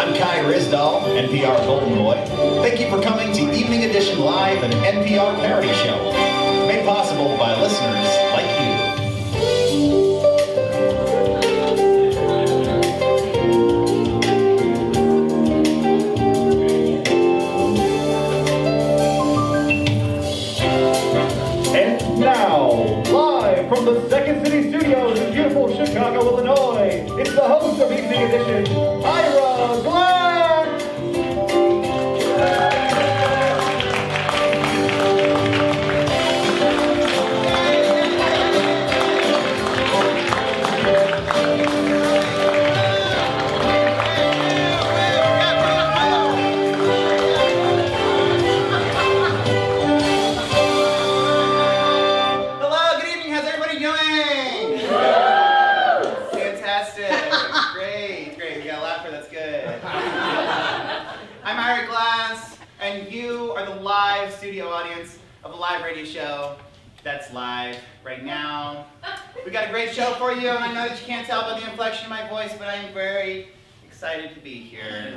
I'm Carey, NPR Golden Boy. Thank you for coming to Evening Edition Live, an NPR parody show, made possible by listeners like you. And now, live from the Second City Studios in beautiful Chicago, Illinois, it's the host of Evening Edition, Ira Glass! Studio audience of a live radio show that's live right now. We got a great show for you, and I know that you can't tell by the inflection of my voice, but I'm very excited to be here.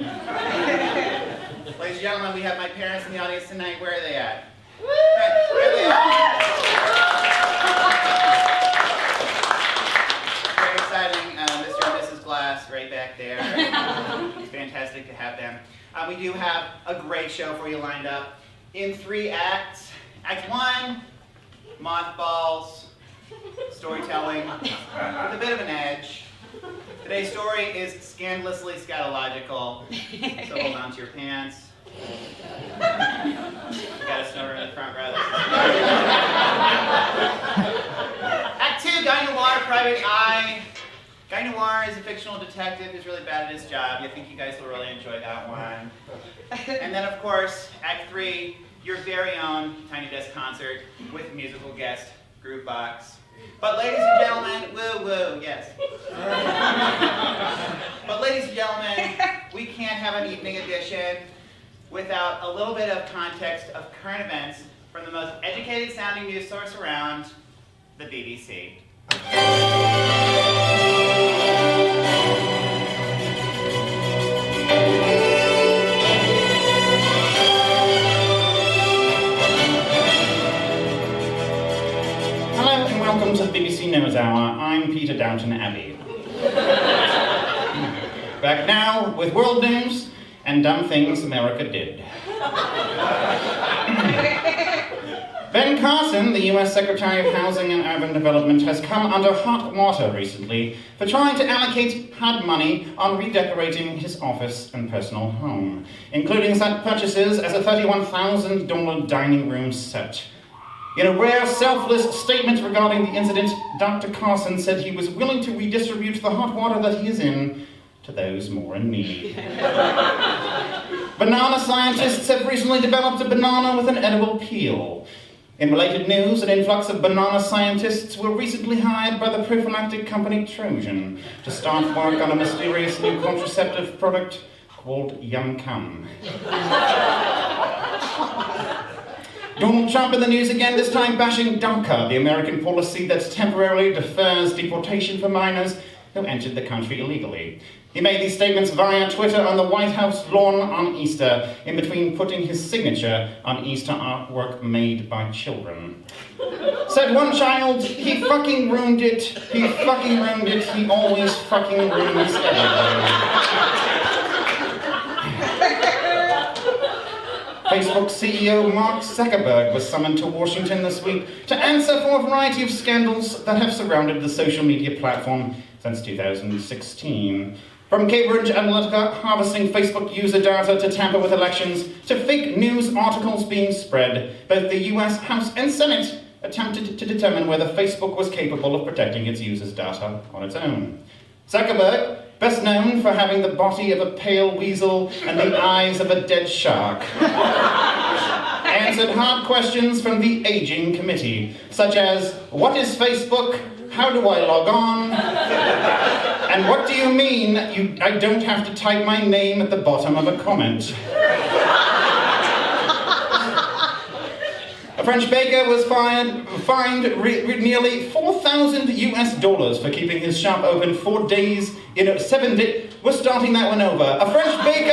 Ladies and gentlemen, we have my parents in the audience tonight. Where are they at? Where are they at? Very exciting, Mr. and Mrs. Glass right back there. It's fantastic to have them. We do have a great show for you lined up in 3 acts. Act 1, Mothballs, storytelling with a bit of an edge. Today's story is scandalously scatological, so hold on to your pants. You got a snorer in the front row. Act 2, Guy Noir, Private Eye. Guy Noir is a fictional detective who's really bad at his job. I think you guys will really enjoy that one. And then, of course, Act 3, your very own Tiny Desk concert with musical guest, Groovebox. But ladies and gentlemen, woo-woo, yes. But ladies and gentlemen, we can't have an evening edition without a little bit of context of current events from the most educated sounding news source around, the BBC. Welcome to the BBC News Hour. I'm Peter Downton Abbey. Back now with world news and dumb things America did. Ben Carson, the US Secretary of Housing and Urban Development, has come under hot water recently for trying to allocate hard money on redecorating his office and personal home, including such purchases as a $31,000 dining room set. In a rare, selfless statement regarding the incident, Dr. Carson said he was willing to redistribute the hot water that he is in to those more in need. Banana scientists have recently developed a banana with an edible peel. In related news, an influx of banana scientists were recently hired by the prophylactic company Trojan to start work on a mysterious new contraceptive product called Yum Cum. Donald Trump in the news again, this time bashing DACA, the American policy that temporarily defers deportation for minors who entered the country illegally. He made these statements via Twitter on the White House lawn on Easter, in between putting his signature on Easter artwork made by children. Said one child, he fucking ruined it, he fucking ruined it, he always fucking ruins everything. Facebook CEO Mark Zuckerberg was summoned to Washington this week to answer for a variety of scandals that have surrounded the social media platform since 2016. From Cambridge Analytica harvesting Facebook user data to tamper with elections, to fake news articles being spread, both the US House and Senate attempted to determine whether Facebook was capable of protecting its users' data on its own. Zuckerberg, best known for having the body of a pale weasel and the eyes of a dead shark, answered hard questions from the aging committee, such as, what is Facebook? How do I log on? And what do you mean I don't have to type my name at the bottom of a comment? A French baker was fined nearly $4,000 for keeping his shop open 4 days in 7 days. We're starting that one over. A French baker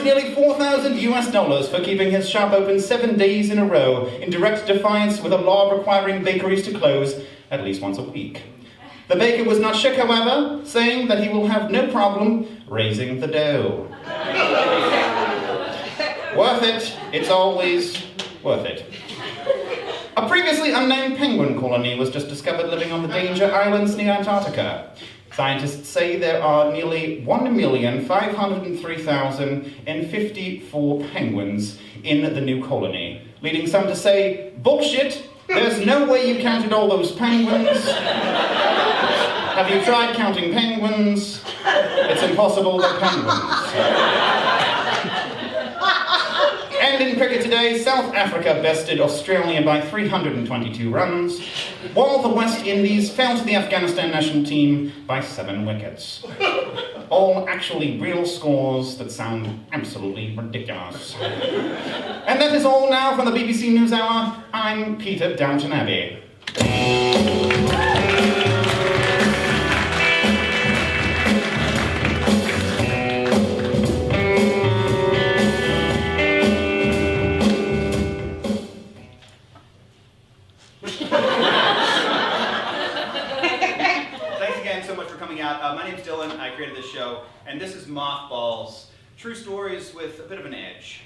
fined nearly $4,000 for keeping his shop open 7 days in a row, in direct defiance with a law requiring bakeries to close at least once a week. The baker was not shook, however, saying that he will have no problem raising the dough. Worth it. It's always worth it. A previously unnamed penguin colony was just discovered living on the Danger Islands near Antarctica. Scientists say there are nearly 1,503,054 penguins in the new colony, leading some to say, bullshit, there's no way you counted all those penguins. Have you tried counting penguins? It's impossible, they're penguins. And in cricket today, South Africa bested Australia by 322 runs, while the West Indies fell to the Afghanistan national team by 7 wickets. All actually real scores that sound absolutely ridiculous. And that is all now from the BBC NewsHour. I'm Peter Downton Abbey. My name's Dylan, I created this show, and this is Mothballs, true stories with a bit of an edge.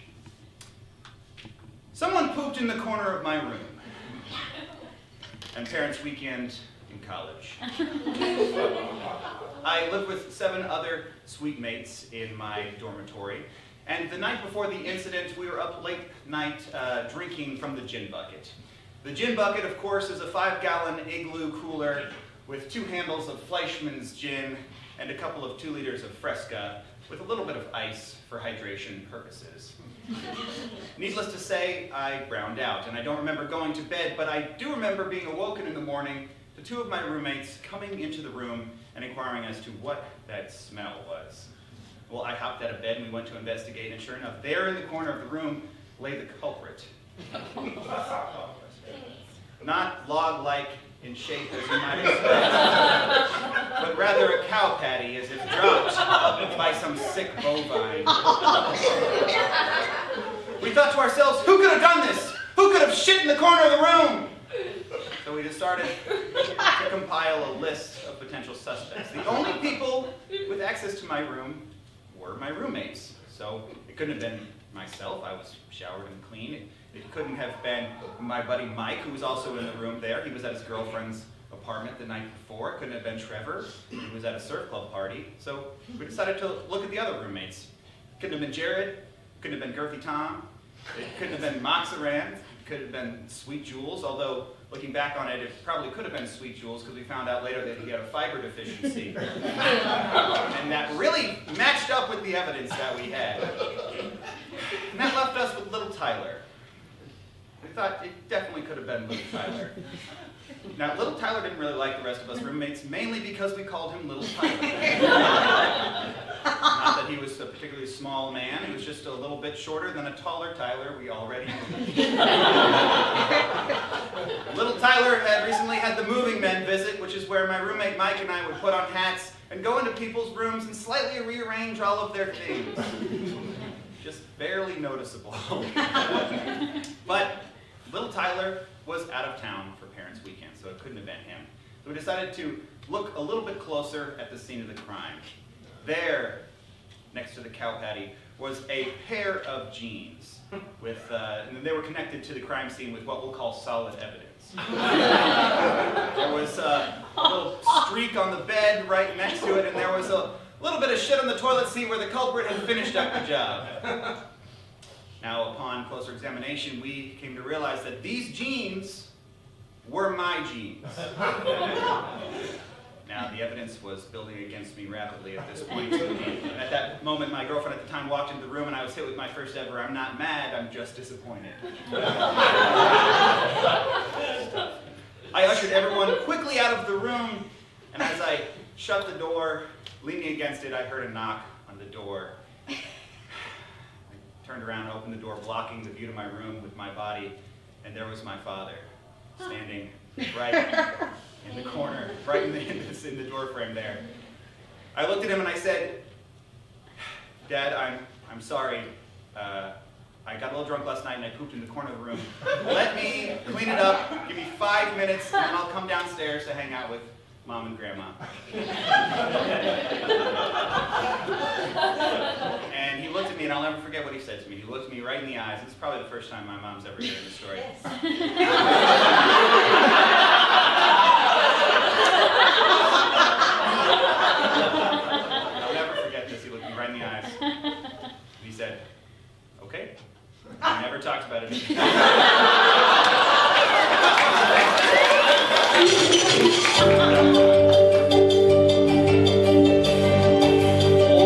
Someone pooped in the corner of my room, and parents' weekend in college. I live with 7 other sweet mates in my dormitory, and the night before the incident, we were up late night drinking from the gin bucket. The gin bucket, of course, is a 5-gallon igloo cooler with 2 handles of Fleischmann's gin and a couple of 2 liters of Fresca with a little bit of ice for hydration purposes. Needless to say, I browned out, and I don't remember going to bed, but I do remember being awoken in the morning to 2 of my roommates coming into the room and inquiring as to what that smell was. Well, I hopped out of bed and we went to investigate, and sure enough, there in the corner of the room lay the culprit. Not log-like in shape as you might expect, but rather a cow patty as if dropped by some sick bovine. We thought to ourselves, who could have done this? Who could have shit in the corner of the room? So we just started to compile a list of potential suspects. The only people with access to my room were my roommates. So it couldn't have been myself. I was showered and clean. It couldn't have been my buddy Mike, who was also in the room there. He was at his girlfriend's apartment the night before. It couldn't have been Trevor, who was at a surf club party. So we decided to look at the other roommates. Couldn't have been Jared. Couldn't have been Girthy Tom. It couldn't have been Moxaran. It could have been Sweet Jules, although looking back on it, it probably could have been Sweet Jules because we found out later that he had a fiber deficiency. And that really matched up with the evidence that we had. And that left us with little Tyler. We thought it definitely could have been little Tyler. Now, little Tyler didn't really like the rest of us roommates, mainly because we called him Little Tyler. Not that he was a particularly small man, he was just a little bit shorter than a taller Tyler we already knew. Little Tyler had recently had the moving men visit, which is where my roommate Mike and I would put on hats and go into people's rooms and slightly rearrange all of their things. Just barely noticeable. But little Tyler was out of town for parents' weekend, so it couldn't have been him. So we decided to look a little bit closer at the scene of the crime. There, next to the cow patty, was a pair of jeans with, and they were connected to the crime scene with what we'll call solid evidence. There was a little streak on the bed right next to it, and there was a little bit of shit on the toilet seat where the culprit had finished up the job. Now, upon closer examination, we came to realize that these jeans were my jeans. Now, the evidence was building against me rapidly at this point. And at that moment, my girlfriend at the time walked into the room, and I was hit with my first ever, I'm not mad, I'm just disappointed. I ushered everyone quickly out of the room, and as I shut the door, leaning against it, I heard a knock on the door. I turned around and opened the door, blocking the view to my room with my body, and there was my father, standing right in the corner, right in the door frame there. I looked at him and I said, Dad, I'm I'm sorry. I got a little drunk last night and I pooped in the corner of the room. Let me clean it up, give me 5 minutes, and then I'll come downstairs to hang out with Mom and Grandma. And he looked at me, and I'll never forget what he said to me. He looked me right in the eyes. This is probably the first time my mom's ever heard the story. I'll never forget this. He looked me right in the eyes. He said, "Okay." We never talked about it again.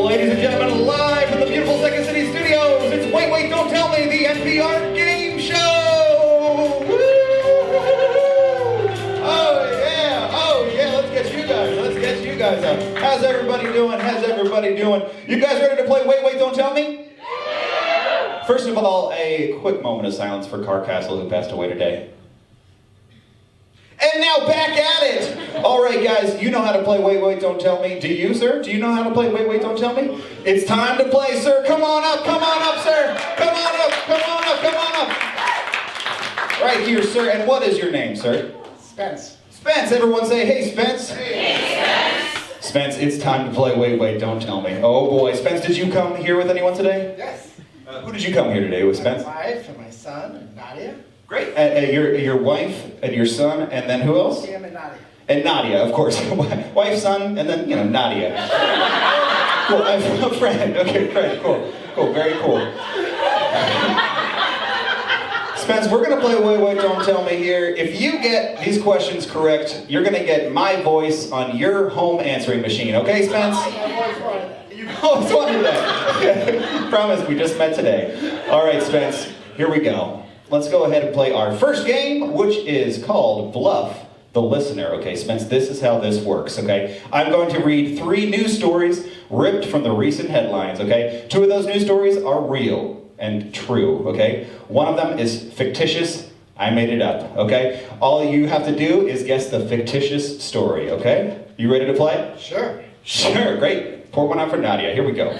Ladies and gentlemen, live from the beautiful Second City Studios, it's Wait, Wait, Don't Tell Me, the NPR game show! Woo! Oh yeah, let's get you guys up. How's everybody doing? You guys ready to play Wait, Wait, Don't Tell Me? First of all, a quick moment of silence for Car Castle, who passed away today. And now back at it! All right, guys, you know how to play Wait, Wait, Don't Tell Me. Do you, sir? Do you know how to play Wait, Wait, Don't Tell Me? It's time to play, sir. Come on up, sir. Come on up. Right here, sir. And what is your name, sir? Spence. Spence. Everyone say, hey, Spence. Hey, Spence. Spence, it's time to play Wait, Wait, Don't Tell Me. Oh, boy. Spence, did you come here with anyone today? Yes. Who did you come here today with, Spence? My wife and my son and Nadia. Great. Your wife and your son, and then who else? Sam and Nadia. And Nadia, of course. Wife, son, and then, Nadia. Cool, I'm a friend. Okay, friend, cool, very cool. Spence, we're going to play Wait, Wait, Don't Tell Me here. If you get these questions correct, you're going to get my voice on your home answering machine. Okay, Spence? You've always wanted that. Promise, we just met today. All right, Spence, here we go. Let's go ahead and play our first game, which is called Bluff the Listener. Okay, Spence, this is how this works, okay? I'm going to read 3 news stories ripped from the recent headlines, okay? 2 of those news stories are real and true, okay? One of them is fictitious. I made it up, okay? All you have to do is guess the fictitious story, okay? You ready to play? Sure. Sure, great. Pour one out for Nadia. Here we go.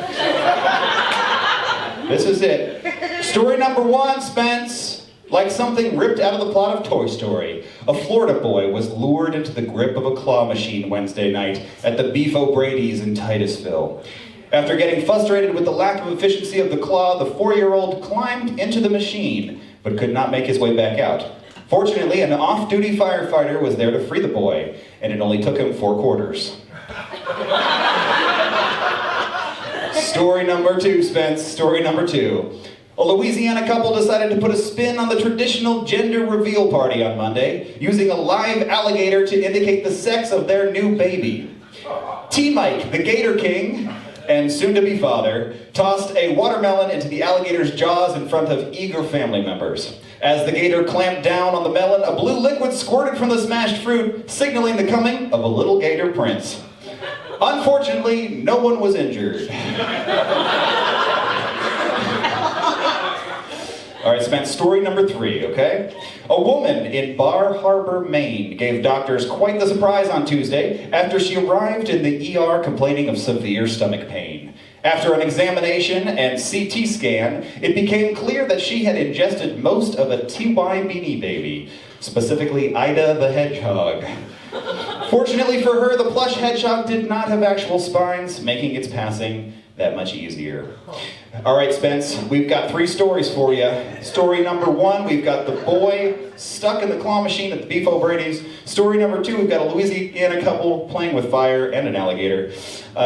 This is it. Story number 1, Spence. Like something ripped out of the plot of Toy Story, a Florida boy was lured into the grip of a claw machine Wednesday night at the Beef O'Brady's in Titusville. After getting frustrated with the lack of efficiency of the claw, the 4-year-old climbed into the machine, but could not make his way back out. Fortunately, an off-duty firefighter was there to free the boy, and it only took him 4 quarters. Story number 2, Spence. Story number 2. A Louisiana couple decided to put a spin on the traditional gender reveal party on Monday, using a live alligator to indicate the sex of their new baby. T-Mike, the Gator King, and soon-to-be father, tossed a watermelon into the alligator's jaws in front of eager family members. As the gator clamped down on the melon, a blue liquid squirted from the smashed fruit, signaling the coming of a little gator prince. Unfortunately, no one was injured. All right, Spence, story number 3, okay? A woman in Bar Harbor, Maine gave doctors quite the surprise on Tuesday after she arrived in the ER complaining of severe stomach pain. After an examination and CT scan, it became clear that she had ingested most of a TY Beanie Baby, specifically Ida the Hedgehog. Fortunately for her, the plush hedgehog did not have actual spines, making its passing that much easier. All right, Spence, we've got 3 stories for you. Story number 1, we've got the boy stuck in the claw machine at the Beef O'Brady's. Story number 2, we've got a Louisiana couple playing with fire and an alligator.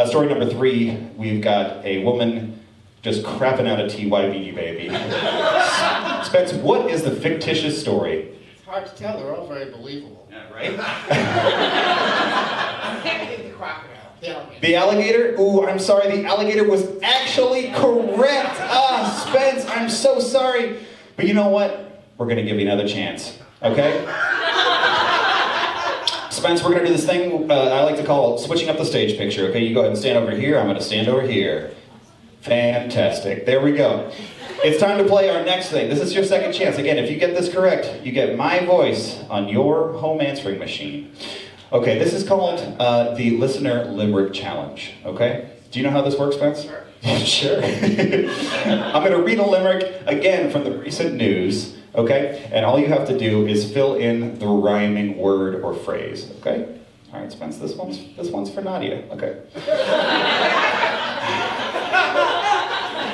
Story number 3, we've got a woman just crapping out a TY Beanie Baby. Spence, what is the fictitious story? It's hard to tell. They're all very believable. Yeah, right? I think the crocodile. The alligator. The alligator? Ooh, I'm sorry, the alligator was actually correct. Spence, I'm so sorry. But you know what? We're going to give you another chance, okay? Spence, we're going to do this thing I like to call switching up the stage picture, okay? You go ahead and stand over here. I'm going to stand over here. Fantastic. There we go. It's time to play our next thing. This is your second chance. Again, if you get this correct, you get my voice on your home answering machine. Okay, this is called the Listener Limerick Challenge, okay? Do you know how this works, Spence? Sure. Sure. I'm going to read a limerick again from the recent news, okay? And all you have to do is fill in the rhyming word or phrase, okay? All right, Spence, this one's for Nadia, okay?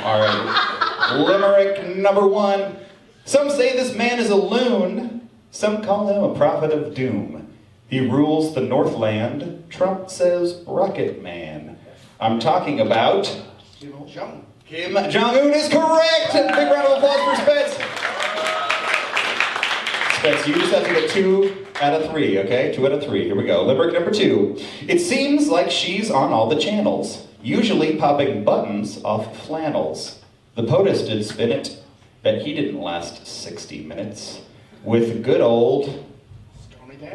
All right, limerick number 1. Some say this man is a loon. Some call him a prophet of doom. He rules the Northland. Trump says Rocket Man. I'm talking about... Kim Jong-un is correct! Big round of applause for Spence. Spence, you just have to get 2 out of 3, okay? 2 out of 3. Here we go. Limerick number 2. It seems like she's on all the channels, usually popping buttons off flannels. The POTUS did spin it. Bet he didn't last 60 minutes. With good old...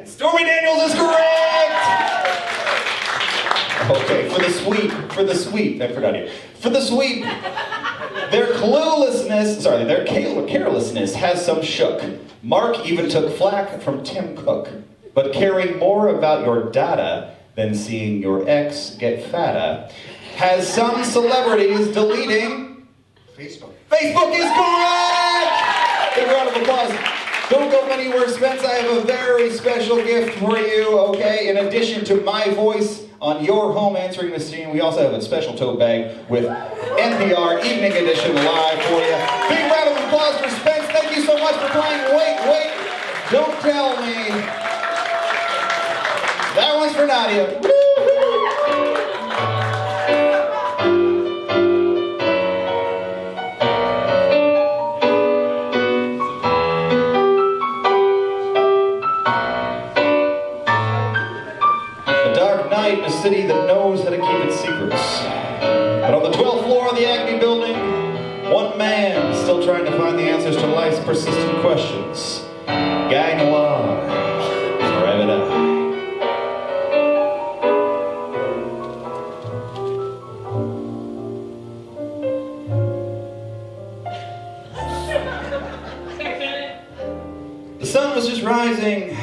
Stormy Daniels is correct! Okay, for the sweep, I forgot you. For the sweep, their carelessness has some shook. Mark even took flack from Tim Cook. But caring more about your data than seeing your ex get fatter has some celebrities deleting... Facebook. Facebook is correct! Big round of applause. Don't go anywhere, Spence. I have a very special gift for you, okay? In addition to my voice on your home answering machine, we also have a special tote bag with NPR Evening Edition live for you. Big round of applause for Spence. Thank you so much for playing. Wait. Don't tell me. That one's for Nadia. In a city that knows how to keep its secrets. But on the 12th floor of the Abbey building, one man is still trying to find the answers to life's persistent questions. Guy Noir, Private Eye. The sun was just rising.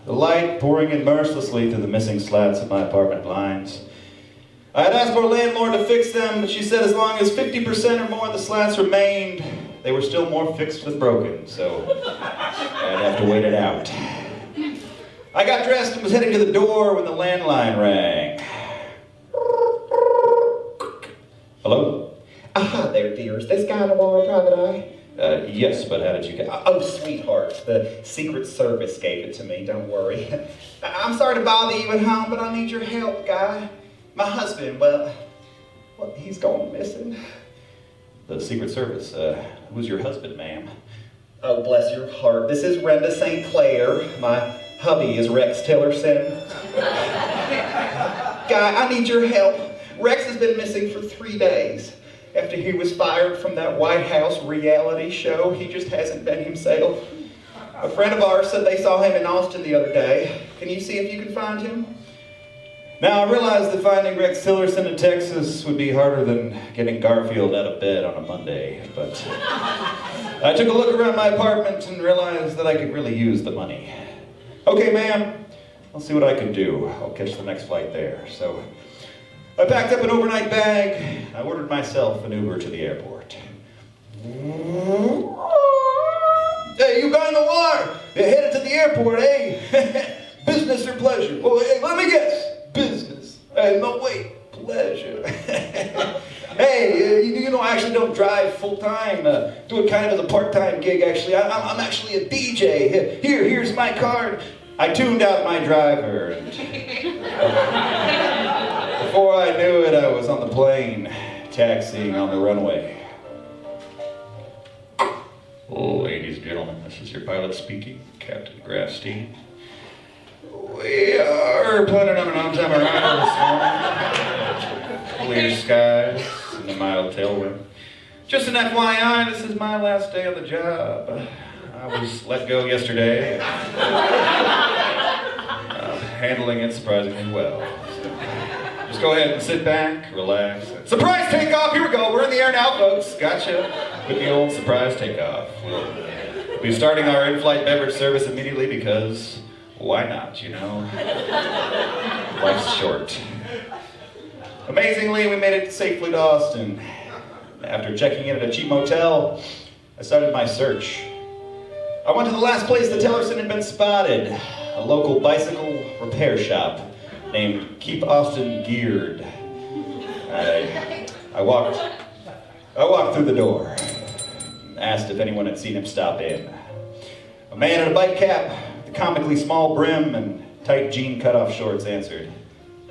The light pouring in mercilessly through the missing slats of my apartment blinds. I had asked our landlord to fix them, but she said as long as 50% or more of the slats remained, they were still more fixed than broken, so I'd have to wait it out. I got dressed and was heading to the door when the landline rang. Hello? Ah, there, dear. Is this guy Noir Private Eye? Yes, but how did you get... Oh, sweetheart, the Secret Service gave it to me, don't worry. I'm sorry to bother you at home, but I need your help, guy. My husband, well, he's gone missing. The Secret Service. Who's your husband, ma'am? Oh, bless your heart. This is Brenda St. Clair. My hubby is Rex Tillerson. Guy, I need your help. Rex has been missing for 3 days. After he was fired from that White House reality show, he just hasn't been himself. A friend of ours said they saw him in Austin the other day. Can you see if you can find him? Now, I realize that finding Rex Tillerson in Texas would be harder than getting Garfield out of bed on a Monday, but I took a look around my apartment and realized that I could really use the money. Okay, ma'am, I'll see what I can do. I'll catch the next flight there. So I packed up an overnight bag. I ordered myself an Uber to the airport. Hey, you guy Noir! You're headed to the airport, eh? Business or pleasure? Well, hey, let me guess. Business. Hey, no, wait. Pleasure. Hey, you know, I actually don't drive full-time. Do it kind of as a part-time gig, actually. I'm actually a DJ. Here's my card. I tuned out my driver. And before I knew it, I was on the plane, taxiing on the runway. Ladies and gentlemen, this is your pilot speaking, Captain Grafstein. We are planning on an on-time arrival this morning. Clear skies and a mild tailwind. Just an FYI, this is my last day on the job. I was let go yesterday. Handling it surprisingly well. So just go ahead and sit back, relax. Surprise takeoff! Here we go. We're in the air now, folks. Gotcha. With the old surprise takeoff. We'll be starting our in-flight beverage service immediately because why not, you know? Life's short. Amazingly, we made it safely to Austin. After checking in at a cheap motel, I started my search. I went to the last place the Tillerson had been spotted, a local bicycle repair shop named Keep Austin Geared. I walked through the door, asked if anyone had seen him stop in. A man in a bike cap, with a comically small brim and tight jean cutoff shorts answered,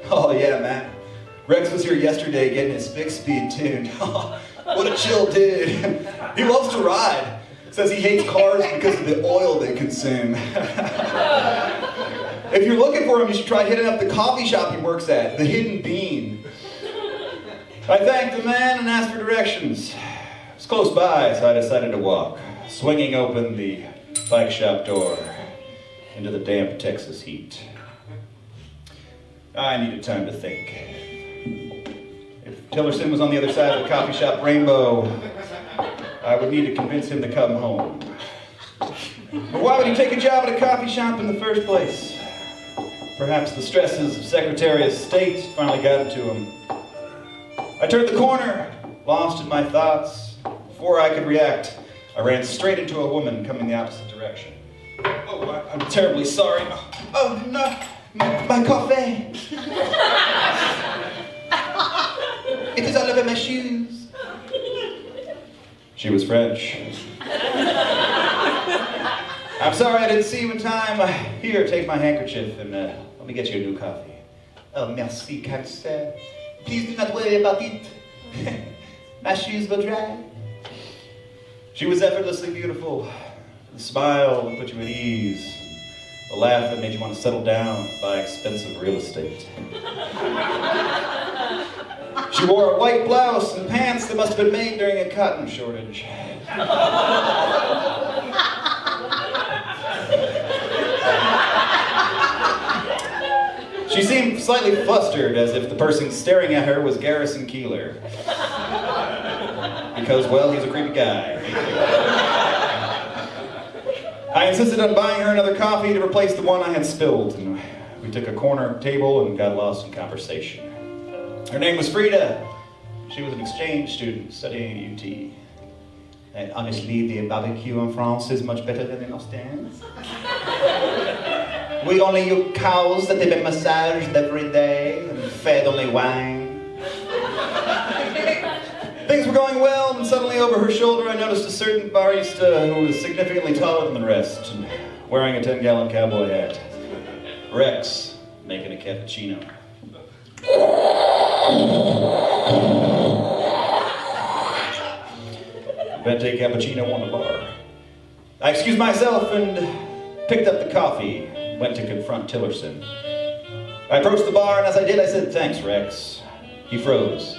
"Oh yeah, man. Rex was here yesterday getting his fixed-speed tuned. What a chill dude. He loves to ride. Says he hates cars because of the oil they consume. If you're looking for him, you should try hitting up the coffee shop he works at, the Hidden Bean." I thanked the man and asked for directions. It was close by, so I decided to walk, swinging open the bike shop door into the damp Texas heat. I needed time to think. If Tillerson was on the other side of the coffee shop rainbow, I would need to convince him to come home. But why would he take a job at a coffee shop in the first place? Perhaps the stresses of Secretary of State finally got into him. I turned the corner, lost in my thoughts. Before I could react, I ran straight into a woman coming the opposite direction. "Oh, I'm terribly sorry. Oh, no, my coffee. It is all over my shoes." She was French. "I'm sorry I didn't see you in time. Here, take my handkerchief and let me get you a new coffee." "Oh, merci, kind sir. Please do not worry about it. My shoes will dry." She was effortlessly beautiful. The smile that put you at ease. The laugh that made you want to settle down and buy expensive real estate. She wore a white blouse and pants that must have been made during a cotton shortage. She seemed slightly flustered, as if the person staring at her was Garrison Keillor. Because, well, he's a creepy guy. I insisted on buying her another coffee to replace the one I had spilled, and we took a corner table and got lost in conversation. Her name was Frida. She was an exchange student studying at UT. And honestly, the barbecue in France is much better than in Austin. We only use cows that have been massaged every day and fed only wine. Things were going well, and suddenly over her shoulder I noticed a certain barista who was significantly taller than the rest and wearing a 10-gallon cowboy hat. Rex, making a cappuccino. Venti cappuccino on the bar. I excused myself and picked up the coffee, went to confront Tillerson. I approached the bar, and as I did, I said, "Thanks, Rex." He froze,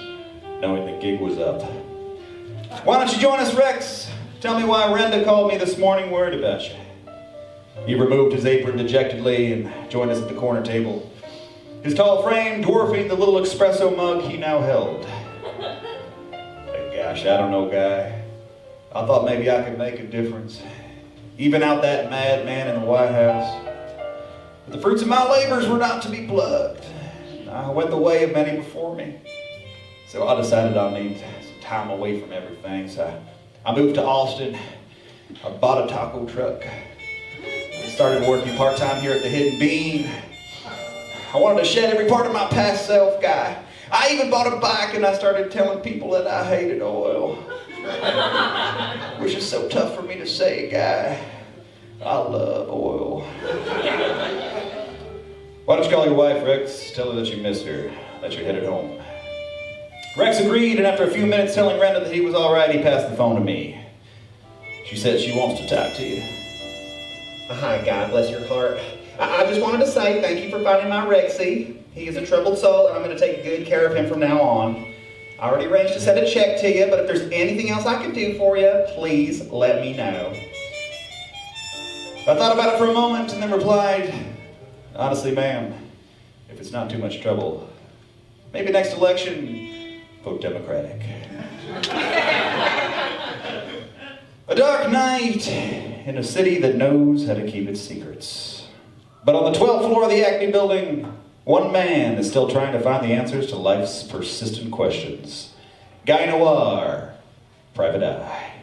knowing the gig was up. "Why don't you join us, Rex? Tell me why Renda called me this morning worried about you." He removed his apron dejectedly and joined us at the corner table, his tall frame dwarfing the little espresso mug he now held. Gosh, I don't know, guy. I thought maybe I could make a difference. Even out that madman in the White House. But the fruits of my labors were not to be plucked. I went the way of many before me. So I decided I need some time away from everything. So I moved to Austin. I bought a taco truck. I started working part-time here at the Hidden Bean. I wanted to shed every part of my past self, guy. I even bought a bike and I started telling people that I hated oil. Which is so tough for me to say, guy. I love oil. Why don't you call your wife, Rex? Tell her that you miss her, that you're headed home. Rex agreed, and after a few minutes telling Renda that he was all right, he passed the phone to me. She said she wants to talk to you. Hi, God bless your heart. I just wanted to say thank you for finding my Rexy. He is a troubled soul, and I'm going to take good care of him from now on. I already arranged to send a check to you, but if there's anything else I can do for you, please let me know. I thought about it for a moment and then replied, "Honestly, ma'am, if it's not too much trouble, maybe next election, vote Democratic." A dark night in a city that knows how to keep its secrets. But on the 12th floor of the Acme building, One man is still trying to find the answers to life's persistent questions. Guy Noir, Private Eye.